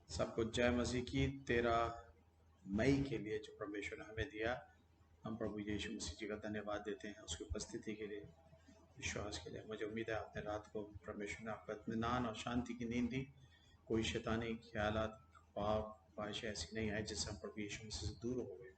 सबको जय मसीह की। 13 मई के लिए जो परमेश्वर ने हमें दिया, हम प्रभु यीशु मसीह जी का धन्यवाद देते हैं उसकी उपस्थिति के लिए, विश्वास के लिए। मुझे उम्मीद है आपने रात को परमेश्वर ने आपको इत्मीनान और शांति की नींद दी। कोई शैतानी ख्यालात, पाप, ख्वाहिशें ऐसी नहीं आई जिससे हम प्रभु यीशु मसीह से दूर हो गए,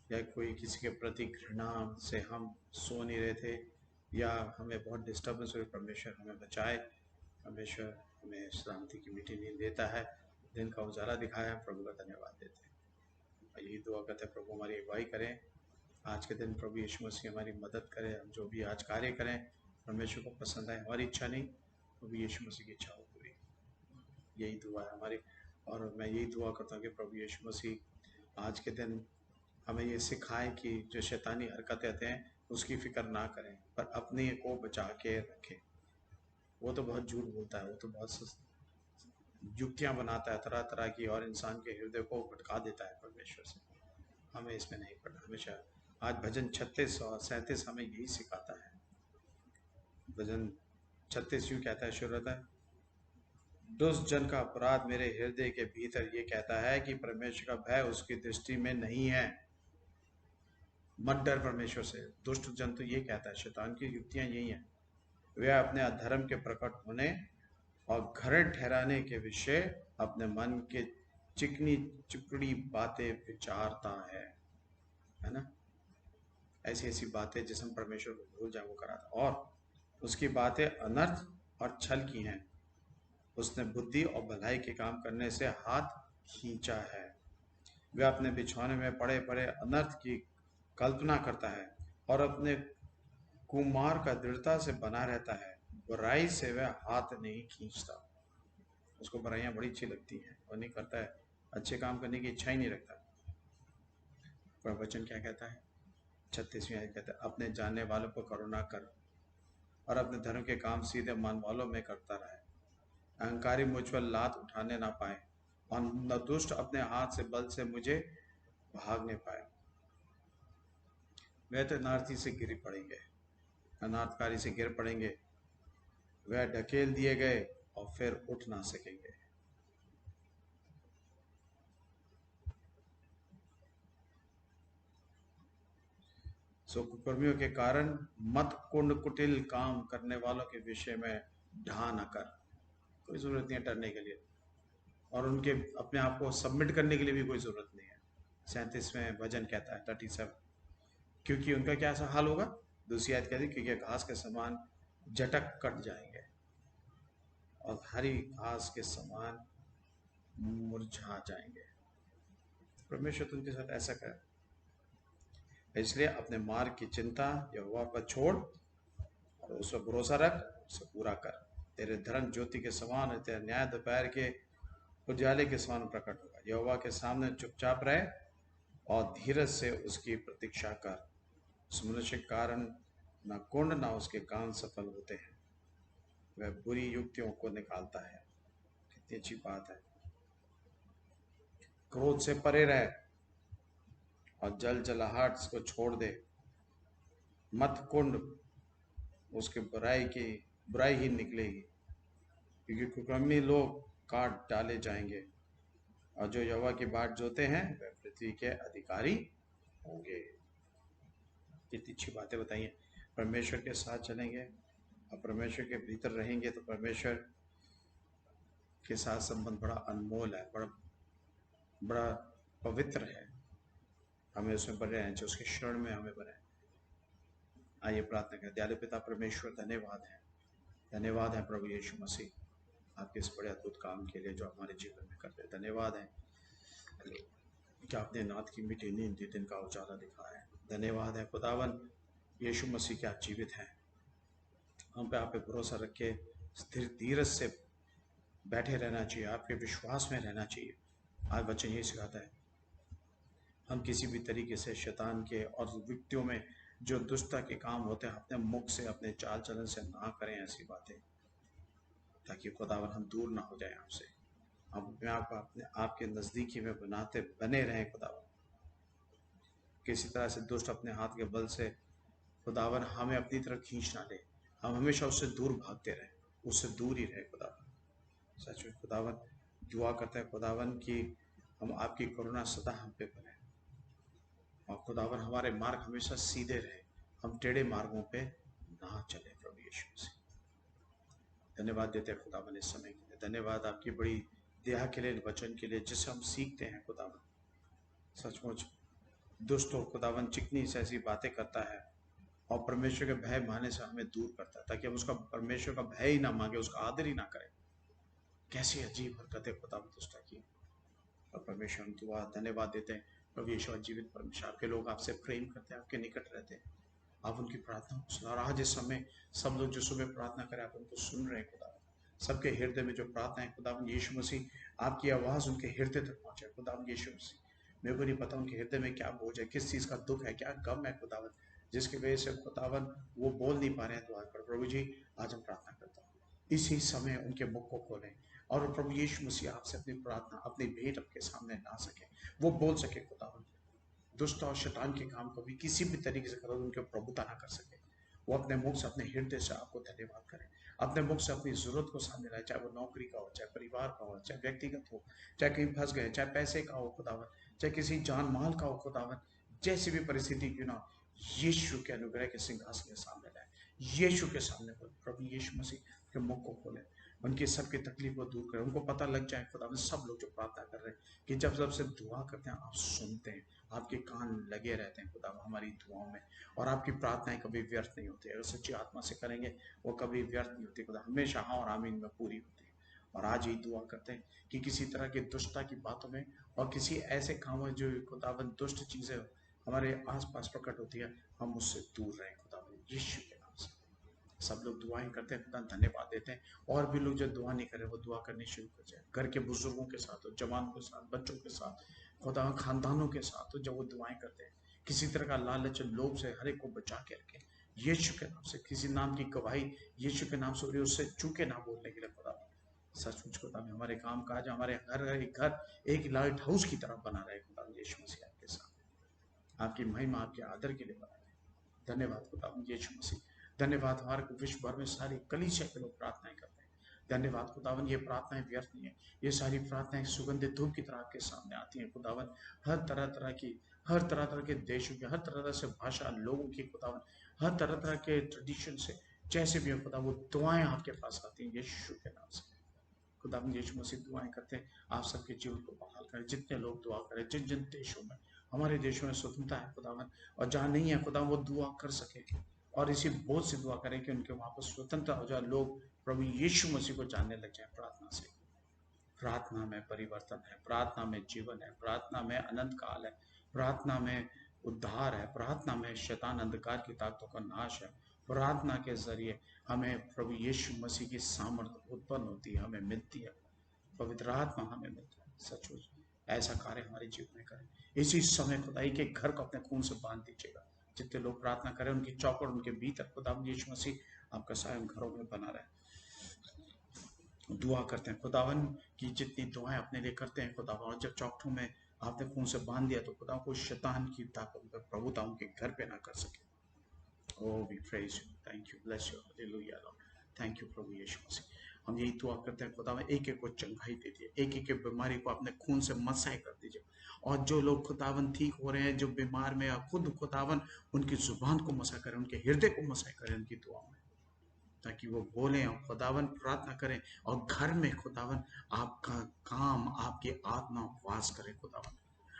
या कोई किसी के प्रति घृणा से हम सो नहीं रहे थे, या हमें बहुत डिस्टर्बेंस हुई। परमेश्वर हमें बचाए, परमेश्वर हमें शांति की मीठी नींद देता है, दिन का उजाला दिखाया। प्रभु का धन्यवाद देते हैं। यही दुआ करते हैं प्रभु हमारी अगुवाई करें आज के दिन। प्रभु यीशु मसीह हमारी मदद करें, हम जो भी आज कार्य करें परमेश्वर को पसंद आए। हमारी इच्छा नहीं, प्रभु यीशु मसीह की इच्छा हो पूरी। यही दुआ है हमारी। और मैं यही दुआ करता हूँ कि प्रभु यीशु मसीह आज के दिन हमें ये सिखाए कि जो शैतानी हरकतें हैं उसकी फिक्र ना करें, पर अपने को बचा के रखें। वो तो बहुत झूठ बोलता है, वो तो बहुत युक्तियां बनाता है तरह तरह की, और इंसान के हृदय को भटका देता है परमेश्वर से। हमें इसमें नहीं पड़ना हमेशा। आज भजन 36 और 37 हमें यही सिखाता है। भजन 36 यूं कहता है, शुरू होता है, दुष्ट जन का अपराध मेरे हृदय के भीतर ये कहता है कि परमेश्वर का भय उसकी दृष्टि में नहीं है। मत डर परमेश्वर से। दुष्ट जन तो ये कहता है, शैतान की युक्तियां यही हैं। वे अपने अधर्म के प्रकट होने और घर ठहराने के विषय अपने मन के चिकनी चिपड़ी बातें विचारता है ना। ऐसी ऐसी बातें जिसे हम परमेश्वर को भूल जाए वो कराता, और उसकी बातें अनर्थ और छल की हैं। उसने बुद्धि और भलाई के काम करने से हाथ खींचा है। वह अपने बिछौने में पड़े पड़े अनर्थ की कल्पना करता है, और अपने कुमार का दृढ़ता से बना रहता है। बुराई से वह हाथ नहीं खींचता। उसको बुराइयां बड़ी अच्छी लगती हैं और नहीं करता है, अच्छे काम करने की इच्छा ही नहीं रखता। पर वचन क्या कहता है, 36वीं आयत कहता है, अपने जानने वालों को करुणा कर और अपने धर्म के काम सीधे मन वालों में करता रहे। अहंकारी मुझ पर लात उठाने ना पाए, और न दुष्ट अपने हाथ से बल से मुझे भागने पाए। वह तो अनार्थी से गिर पड़ेंगे, अनार्थकारी से गिर पड़ेंगे। वह ढकेल दिए गए और फिर उठ ना सकेंगे। सो कुकर्मियों के कारण मत कुंड कुटिल काम करने वालों के विषय में ढा न कर। कोई जरूरत नहीं है डरने के लिए, और उनके अपने आप को सबमिट करने के लिए भी कोई जरूरत नहीं है। 37वें भजन कहता है 37, क्योंकि उनका क्या सा हाल होगा। दूसरी आयत कहती है, क्योंकि घास के समान झटक कट जाएंगे और हरी घास के समान मुरझा जाएंगे। परमेश्वर तुमके साथ ऐसा कर, इसलिए अपने मार्ग की चिंता यहोवा पर छोड़ और उस पर भरोसा रख, उसे पूरा कर। तेरे धर्म ज्योति के समान है, तेरा न्याय दोपहर के उजाले के समान प्रकट होगा। यहोवा के सामने चुपचाप रहे और धीरज से उसकी प्रतीक्षा कर। उस मनुष्य के कारण न कुंड न उसके काम सफल होते हैं। वह बुरी युक्तियों को निकालता है। कितनी अच्छी बात है। क्रोध से परे रहे और जल जलाहट को छोड़ दे। मत कुंड उसके बुराई ही निकलेगी, क्योंकि कुकर्मी लोग काट डाले जाएंगे, और जो यहोवा की बाट जोते हैं वह पृथ्वी के अधिकारी होंगे। कितनी अच्छी बातें बताई हैं। परमेश्वर के साथ चलेंगे और परमेश्वर के भीतर रहेंगे तो परमेश्वर के साथ संबंध बड़ा अनमोल है, बड़ा बड़ा पवित्र है। हमें उसमें बने रहना चाहिए, उसके शरण में हमें बने। आइए प्रार्थना करें। दयालु पिता परमेश्वर, धन्यवाद है, धन्यवाद है प्रभु यीशु मसीह आपके इस बड़े अद्भुत काम के लिए जो हमारे जीवन में करते हैं। धन्यवाद है कि आपने नाथ की मीठी नींद दी, दिन का उजाला दिखाया है। धन्यवाद है खुदावन यीशु मसीह के आप जीवित हैं। हम पे आप पे भरोसा रख के स्थिर धीरज से बैठे रहना चाहिए, आपके विश्वास में रहना चाहिए। आज वचन यही सिखाता है, हम किसी भी तरीके से शैतान के और व्यक्तियों में जो दुष्टता के काम होते हैं अपने मुख से, अपने चाल चलन से ना करें ऐसी बातें, ताकि खुदावन हम दूर ना हो जाए आपसे। हम अपने आप को अपने आपके नज़दीकी में बने रहें खुदावन। किसी तरह से दुष्ट अपने हाथ के बल से खुदावन हमें अपनी तरफ खींच ना ले। हम हमेशा उससे दूर भागते रहें, उससे दूर ही रहे खुदावन। सच में खुदावन दुआ करते हैं खुदावन कि हम आपकी करुणा सदा हम पे बने और खुदावन हमारे मार्ग हमेशा सीधे रहे, हम टेढ़े मार्गों पे ना चले। प्रभु यीशु मसीह धन्यवाद देते हैं खुदावन इस समय के लिए। धन्यवाद आपकी बड़ी दया के लिए, वचन के लिए जिससे हम सीखते हैं खुदावन। सचमुच दुष्टों खुदावन चिकनी से ऐसी बातें करता है और परमेश्वर के भय माने से हमें दूर करता है, ताकि हम उसका परमेश्वर का भय ही ना मांगे, उसका आदर ही ना करें। कैसी अजीब हरकतें खुदावन दुष्टा की। और परमेश्वर हम दुआ धन्यवाद देते हैं प्रभु यीशु जीवित परमेश्वर, आपके लोग आपसे प्रेम करते हैं, आपके निकट रहते हैं, आप उनकी प्रार्थना को सुना। और आज इस समय सब लोग जो सुबह प्रार्थना करें आप उनको सुन रहे हैं खुदा। सबके हृदय में जो प्रार्थना है खुदा यीशु मसीह आपकी आवाज उनके हृदय तक पहुंचे। खुदा यीशु मसीह मेरे को नहीं पता उनके हृदय में क्या बोझ है, किस चीज का दुख है, क्या गम है खुदावन, जिसकी वजह से खुदावन वो बोल नहीं पा रहे हैं द्वार पर। प्रभु जी आज हम प्रार्थना करता हूँ इसी समय उनके मुख को खोलें और प्रभु यीशु मसीह आपसे अपनी प्रार्थना अपनी भेंट आपके सामने ला सके, वो बोल सके खुदावन। दुष्ट और शैतान के काम को भी किसी भी तरीके से करो उनके प्रभुता ना कर सके। वो अपने मुख से अपने हृदय से आपको धन्यवाद करें, अपने मुख से अपनी जरूरत को सामने लाए, चाहे वो नौकरी का हो, चाहे परिवार का हो, चाहे व्यक्तिगत हो, चाहे कहीं फंस गए, चाहे पैसे का हो खुदावन, चाहे किसी जान माल का हो खुदावन, जैसी भी परिस्थिति क्यों ना यीशु के अनुग्रह के सिंहासन के सामने लाए, यीशु के सामने प्रभु यीशु मसीह के मुख को खोले, उनकी सबकी तकलीफ को दूर करें। उनको पता लग जाए खुदावन, सब लोग जो प्रार्थना कर रहे हैं कि जब जब से दुआ करते हैं आप सुनते हैं, आपके कान लगे रहते हैं खुदा हमारी दुआओं में, और आपकी प्रार्थनाएं कभी व्यर्थ नहीं होती। अगर सच्ची आत्मा से करेंगे वो कभी व्यर्थ नहीं होती खुदा, हमेशा हाँ और आमीन में पूरी होती है। और आज ही दुआ करते हैं कि किसी तरह की दुष्टता की बातों में और किसी ऐसे काम में जो खुदावन दुष्ट चीजें हमारे आसपास प्रकट होती है, हम उससे दूर रहें खुदावन यीशु के नाम से। सब लोग दुआएं करते हैं खुदा धन्यवाद देते हैं। और भी लोग जो दुआ नहीं करे वो दुआ करनी शुरू कर जाए, घर के बुजुर्गों के साथ हो, जवानों के साथ, बच्चों के साथ, खुदा खानदानों के साथ हो, जब वो दुआएं करते हैं किसी तरह का लालच लोभ से हर एक को बचा के रखें यीशु के नाम से। किसी नाम की गवाही यीशु के नाम से हो रही है उससे चूके ना बोलने के लिए खुदा सचमुच खुदा में हमारे काम काज हमारे घर एक लाइट हाउस की तरह बना रहे खुदा यीशु मसीह आपके साथ, आपकी महिमा आपके आदर के लिए बना रहे। धन्यवाद खुदा यीशु मसीह। धन्यवाद हमारे विश्व भर में सारी कलीसिया के लोग प्रार्थनाएं करते हैं। धन्यवाद खुदावन, ये प्रार्थनाएं व्यर्थ नहीं है, ये सारी प्रार्थनाएं सुगंधित धूप की तरह आपके सामने आती हैं खुदावन। हर तरह की, हर तरह के देशों के, हर तरह से भाषा लोगों की खुदावन, हर तरह के ट्रेडिशन से जैसे भी हो खुदा वो दुआएं आपके पास आती हैं यीशु के नाम से। खुदावन यीशु मसीह दुआएं करते हैं आप सबके जीवन को बहाल करें। जितने लोग दुआ करें, जिन जिन देशों में, हमारे देशों में स्वतंत्रता है खुदावन, और जहाँ नहीं है खुदा वो दुआ कर सके, और इसी बोझ से दुआ करें कि उनके वहां पर स्वतंत्रता हो जाए, लोग प्रभु यीशु मसीह को जानने लग जाए प्रार्थना से। प्रार्थना में परिवर्तन है, प्रार्थना में जीवन है, प्रार्थना में अनंत काल है, प्रार्थना में उद्धार है, प्रार्थना में शैतान अंधकार की ताकतों का नाश है। प्रार्थना के जरिए हमें प्रभु यीशु मसीह की सामर्थ्य उत्पन्न होती है, हमें मिलती है, पवित्र आत्मा हमें मिलता है। सचमुच ऐसा कार्य हमारे जीवन में करें। इसी समय खुदाई के घर को अपने खून से बांध दीजिएगा। जितने लोग प्रार्थना करें उनकी चौखट उनके भीतर खुदा यीशु मसीह आपका सायं घरों में बना रहे। दुआ करते हैं खुदावन की जितनी दुआएं अपने लिए करते हैं खुदावन, और जब चौखटों में आपने खून से बांध दिया तो खुदा को शैतान की ताकत प्रभुता उनके घर पे ना कर सके। Oh, we praise you. Thank you. Bless you. Hallelujah, Lord. Thank you, प्रभु यीशु मसीह। हम यही दुआ करते हैं खुदा एक एक को चंगाई दे दिए, एक एक बीमारी को अपने खून से मसाई कर दीजिए। और जो लोग खुदावन ठीक हो रहे हैं, जो बीमार में, खुद खुदावन उनकी जुबान को मसा करें, उनके हृदय को मसा करें उनकी दुआ में, ताकि वो बोलें और खुदावन प्रार्थना करें, और घर में खुदावन आपका काम, आपकी आत्मा वास करे खुदावन।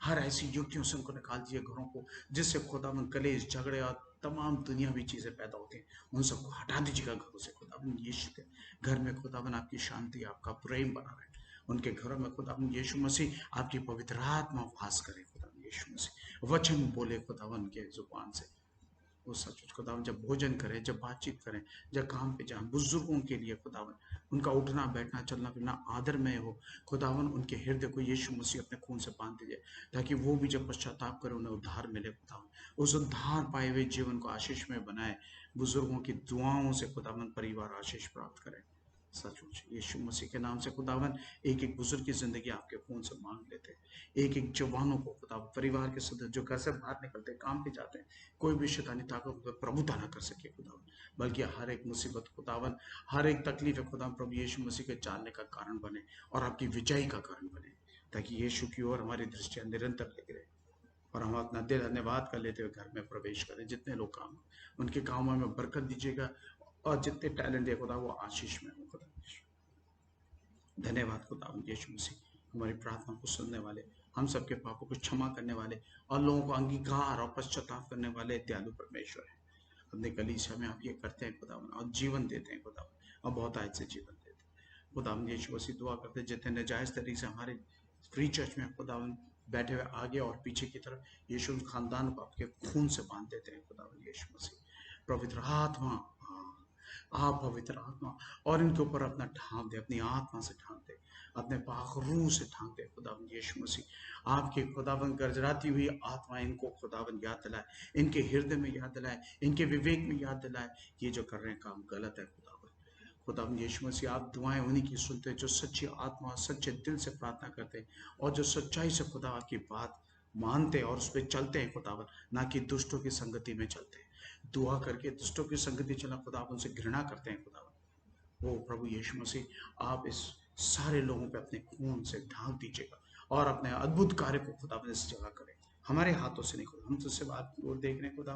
हर ऐसी युक्तियों से उनको निकाल दीजिए घरों को, जिससे खुदावन कलेश झगड़े और तमाम दुनियावी चीजें पैदा होती हैं, उन सबको हटा दीजिएगा घरों से खुदावन यीशु के घर में खुदावन आपकी शांति आपका प्रेम बना रहे। उनके घरों में खुदावन यीशु मसीह आपकी पवित्र आत्मा वास करे खुदावन यीशु मसीह, वचन बोले खुदावन के जुबान से। वो सच खुदावन जब भोजन करें, जब बातचीत करें, जब काम पे जाएं, बुजुर्गों के लिए खुदावन उनका उठना बैठना चलना फिरना आदर में हो खुदावन, उनके हृदय को यीशु मसीह अपने खून से बांध दीजिए, ताकि वो भी जब पश्चाताप करें उन्हें उद्धार मिले खुदावन। उस उद्धार पाए हुए जीवन को आशीष में बनाए, बुजुर्गों की दुआओं से खुदावन परिवार आशीष प्राप्त करें। सचमुच यीशु मसीह के नाम से खुदावन एक एक बुजुर्ग की जिंदगी आपके खून से मांग लेते हैं। एक एक जवानों को खुदा, परिवार के सदस्य जो घर से बाहर निकलते हैं, काम पे जाते हैं, कोई भी शैतानी ताकत उन पर प्रभुता न कर सके खुदावन, बल्कि हर एक मुसीबत खुदावन, हर एक तकलीफ है खुदा प्रभु यीशु मसीह के जानने का कारण बने और आपकी विजय का कारण बने, ताकि यीशु की ओर हमारी दृष्टियां निरंतर लगी रहे और हम अपना दिल धन्यवाद कर लेते हुए घर में प्रवेश करें। जितने लोग काम उनके कामों में बरकत दीजिएगा और जितने टैलेंट है खुदा वो आशीष में हो खुदा। धन्यवाद खुदा यीशु मसीह, हमारी प्रार्थना को सुनने वाले, हम सबके पापों को क्षमा करने वाले और लोगों को अंगीकार और पश्चाताप करने वाले दयालु परमेश्वर है। अपने कलीसिया में आप ये करते हैं खुदा और जीवन देते हैं खुदा और बहुत आज से जीवन देते हैं खुदा। यीशु मसीह दुआ करते हैं जितने नाजायज तरीके से हमारे फ्री चर्च में खुदा बैठे हुए आगे और पीछे की तरफ यीशु खानदान को आपके खून से बांध देते हैं खुदा यीशु मसीह। पवित्र आत्मा, आप पवित्र आत्मा और इनके ऊपर अपना ढांक दे, अपनी आत्मा से ढांक दे, अपने पाक रूह से ढांक दे खुदावन यीशु मसीह। आपके खुदावन गरजराती हुई आत्मा इनको खुदावन याद दिलाए, इनके हृदय में याद दिलाए, इनके विवेक में याद दिलाए ये जो कर रहे हैं काम गलत है खुदावन। खुदावन यीशु मसीह आप दुआएं उन्हीं की सुनते हैं जो सच्ची आत्मा सच्चे दिल से प्रार्थना करते हैं और जो सच्चाई से खुदा की बात मानते हैं और उस पर चलते हैं खुदावन, ना कि दुष्टों की संगति में चलते हैं। दुआ करके दुष्टों की संगति चला खुदा उनसे घृणा करते हैं खुदा। वो प्रभु यीशु मसीह आप इस सारे लोगों पे अपने खून से ढांक दीजिएगा और अपने अद्भुत कार्य को खुदा इस जगह करें। हमारे हाथों से नहीं खुदा, हम तो सिर्फ आपकी ओर देख रहे हैं खुदा,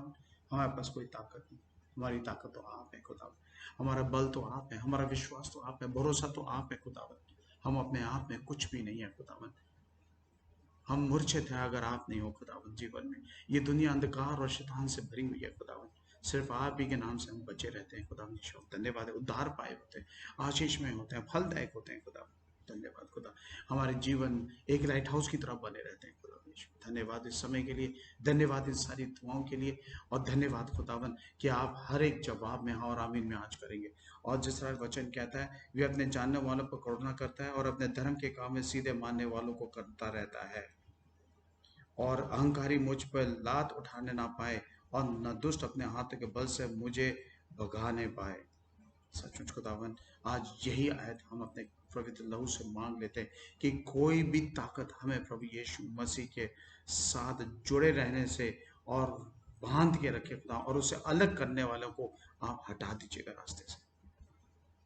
हमारे पास कोई ताकत नहीं, हमारी ताकत तो आप है खुदा, हमारा बल तो आप है, हमारा विश्वास तो आप है, भरोसा तो आप है खुदावन। हम अपने आप में कुछ भी नहीं है खुदावन, हम मूर्छित हैं अगर आप नहीं हो खुदावन जीवन में। ये दुनिया अंधकार और शैतान से भरी हुई है खुदावन, सिर्फ आप ही के नाम से हम बचे रहते हैं खुदावन यीशु। धन्यवाद है, उद्धार पाए होते हैं, आशीष में होते हैं, फलदायक होते हैं खुदा। धन्यवाद खुदा, हमारे जीवन एक लाइट हाउस की तरह बने रहते हैं खुदा यीशु। धन्यवाद इस समय के लिए, धन्यवाद इन सारी दुआओं के लिए और धन्यवाद खुदावन कि आप हर एक जवाब में हाँ और आमीन में आज करेंगे। और जिस तरह वचन कहता है वे अपने जानने वालों पर करुणा करता है और अपने धर्म के काम में सीधे मानने वालों को करता रहता है, और अहंकारी मुझ पर लात उठाने ना पाए और न दुष्ट अपने हाथों के बल से मुझे भगाने पाए। सचमुच खुदावन आज यही आयत हम अपने पवित्र लहू से मांग लेते हैं कि कोई भी ताकत हमें प्रभु यीशु मसीह के साथ जुड़े रहने से और बांध के रखे खुदा, और उसे अलग करने वालों को आप हटा दीजिएगा रास्ते से।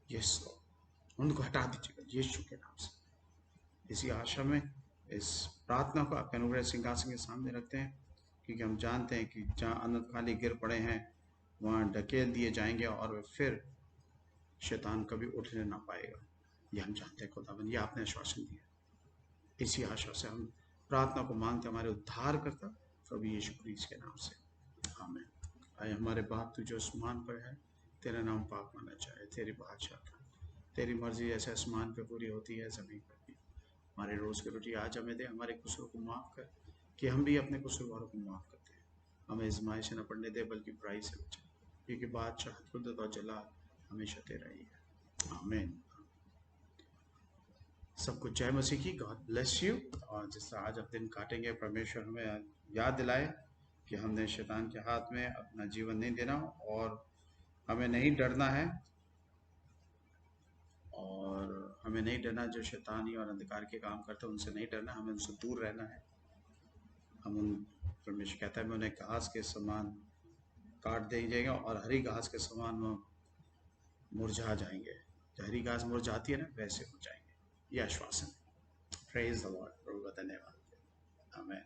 यस लॉर्ड, उनको हटा दीजिएगा यीशु के नाम से। इसी आशा में इस प्रार्थना को आपके अनुग्रह सिंहासन के सामने रखते हैं, क्योंकि हम जानते हैं कि जहाँ अनंत खाली गिर पड़े हैं वहाँ ढकेल दिए जाएंगे और वे फिर शैतान कभी उठने ना पाएगा। ये हम जानते हैं खुदावन, ये आपने आश्वासन दिया। इसी आशा से हम प्रार्थना को मांगते हमारे उद्धार करता प्रभु यीशु क्रीस्त के नाम से, आमीन। आए हमारे बाप तू जो आसमान पर है, तेरा नाम पाक माना जाए, तेरी बादशाह का, तेरी मर्जी जैसे आसमान पे पूरी होती है जमीन पर भी। हमारे रोज़ की रोटी आज हमें दे, हमारे कसूरों को माफ़ कर कि हम भी अपने कसूरवारों को माफ़ करते हैं। हमें आजमाइश से न पड़ने दे बल्कि बुराई से बचा, क्योंकि बादशाह कुदरत और जलाल हमेशा तेरा ही है, आमीन। सबको जय मसीह की, गॉड ब्लेस यू। और जिस तरह आज आप दिन काटेंगे, परमेश्वर हमें याद दिलाए कि हमने शैतान के हाथ में अपना जीवन नहीं देना और हमें नहीं डरना है, और हमें नहीं डरना जो शैतानी और अंधकार के काम करते हैं उनसे नहीं डरना, हमें उनसे दूर रहना है। हम उन, परमेश्वर कहता है मैं उन्हें घास के समान काट दे जाएगा और हरी घास के समान वो मुरझा जाएंगे। जो हरी घास मुरझाती है ना वैसे हो जाएंगे, ये आश्वासन। प्रेज द लॉर्ड, प्रभु का धन्यवाद, आमीन।